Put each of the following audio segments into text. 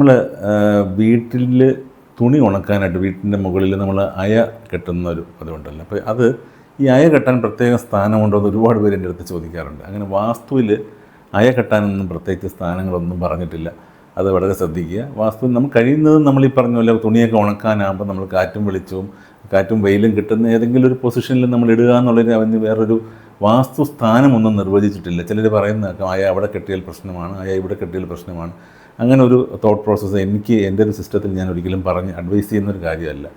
നമ്മൾ വീട്ടിൽ തുണി ഉണക്കാനായിട്ട് വീട്ടിൻ്റെ മുകളിൽ നമ്മൾ അയ കെട്ടുന്ന ഒരു പതിവുണ്ടല്ലോ. അപ്പോൾ അത് ഈ അയ കെട്ടാൻ പ്രത്യേക സ്ഥാനമുണ്ടോ എന്ന് ഒരുപാട് പേര് എൻ്റെ അടുത്ത് ചോദിക്കാറുണ്ട്. അങ്ങനെ വാസ്തുവിൽ അയ കെട്ടാനൊന്നും പ്രത്യേകിച്ച് സ്ഥാനങ്ങളൊന്നും പറഞ്ഞിട്ടില്ല. അത് വളരെ ശ്രദ്ധിക്കുക. വാസ്തുവിൽ നമുക്ക് കഴിയുന്നതും നമ്മൾ ഈ പറഞ്ഞ പോലെ തുണിയൊക്കെ ഉണക്കാനാകുമ്പോൾ നമ്മൾ കാറ്റും വെയിലും കിട്ടുന്ന ഏതെങ്കിലും ഒരു പൊസിഷനിൽ നമ്മൾ ഇടുക എന്നുള്ളൊരു അവന് വേറൊരു വാസ്തു സ്ഥാനമൊന്നും നിർവചിച്ചിട്ടില്ല. ചിലർ പറയുന്നതൊക്കെ അയ അവിടെ കെട്ടിയാൽ പ്രശ്നമാണ്, അയ ഇവിടെ കെട്ടിയാൽ പ്രശ്നമാണ്. അങ്ങനെ ഒരു തോട്ട് പ്രോസസ്സ് എൻ്റെ ഒരു സിസ്റ്റത്തിൽ ഞാൻ ഒരിക്കലും പറഞ്ഞ് അഡ്വൈസ് ചെയ്യുന്നൊരു കാര്യമല്ല.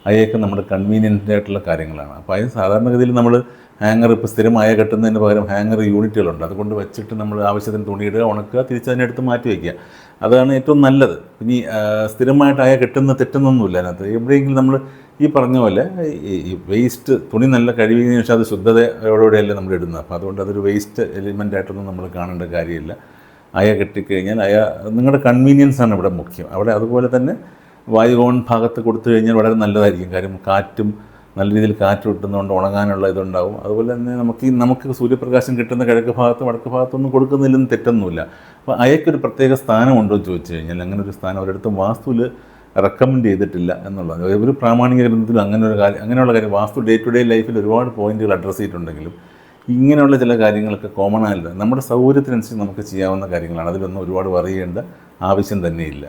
അയയൊക്കെ നമ്മുടെ കൺവീനിയൻ്റ് ആയിട്ടുള്ള കാര്യങ്ങളാണ്. അപ്പോൾ അതിന് സാധാരണഗതിയിൽ നമ്മൾ ഹാങ്ങർ ഇപ്പോൾ സ്ഥിരം അയ കെട്ടുന്നതിന് പകരം ഹാങ്ങർ യൂണിറ്റുകളുണ്ട്. അതുകൊണ്ട് വെച്ചിട്ട് നമ്മൾ ആവശ്യത്തിന് തുണിയിടുക, ഉണക്കുക, തിരിച്ചതിനെടുത്ത് മാറ്റി വയ്ക്കുക. അതാണ് ഏറ്റവും നല്ലത്. ഇനി സ്ഥിരമായിട്ട് അയ കെട്ടുന്ന തെറ്റൊന്നുമില്ല അതിനകത്ത്. എവിടെയെങ്കിലും നമ്മൾ ഈ പറഞ്ഞ പോലെ ഈ വേസ്റ്റ് തുണി നല്ല കഴുകിയതിന് ശേഷം അത് ശുദ്ധതയോടെയല്ലേ നമ്മൾ ഇടുന്നത്. അപ്പോൾ അതുകൊണ്ട് അതൊരു വേസ്റ്റ് എലിമെൻ്റായിട്ടൊന്നും നമ്മൾ കാണേണ്ട കാര്യമില്ല. അയ കെട്ടിക്കഴിഞ്ഞാൽ നിങ്ങളുടെ കൺവീനിയൻസാണ് ഇവിടെ മുഖ്യം. അവിടെ അതുപോലെ തന്നെ വായുകോൺ ഭാഗത്ത് കൊടുത്തു കഴിഞ്ഞാൽ വളരെ നല്ലതായിരിക്കും. കാര്യം നല്ല രീതിയിൽ കാറ്റ് കിട്ടുന്നതുകൊണ്ട് ഉണങ്ങാനുള്ള ഇതുണ്ടാവും. അതുപോലെ തന്നെ നമുക്ക് സൂര്യപ്രകാശം കിട്ടുന്ന കിഴക്ക് ഭാഗത്ത് വടക്ക് ഭാഗത്തൊന്നും കൊടുക്കുന്നില്ലെന്ന് തെറ്റൊന്നുമില്ല. അപ്പോൾ അയക്കൊരു പ്രത്യേക സ്ഥാനമുണ്ടോ എന്ന് ചോദിച്ചു കഴിഞ്ഞാൽ അങ്ങനെ ഒരു സ്ഥാനം ഒരിടത്തും വാസ്തുവിൽ റെക്കമെൻഡ് ചെയ്തിട്ടില്ല എന്നുള്ളത്. ഒരു പ്രാമാണിക ഗ്രന്ഥത്തിലും അങ്ങനെയുള്ള കാര്യം വാസ്തു ഡേ ടു ഡേ ലൈഫിൽ ഒരുപാട് പോയിന്റുകൾ അഡ്രസ്സ് ചെയ്തിട്ടുണ്ടെങ്കിലും ഇങ്ങനെയുള്ള ചില കാര്യങ്ങളൊക്കെ കോമൺ ആയിട്ട് നമ്മുടെ സൗകര്യത്തിനനുസരിച്ച് നമുക്ക് ചെയ്യാവുന്ന കാര്യങ്ങളാണ്. അതിലൊന്നും ഒരുപാട് വറി ചെയ്യേണ്ട ആവശ്യം തന്നെയില്ല.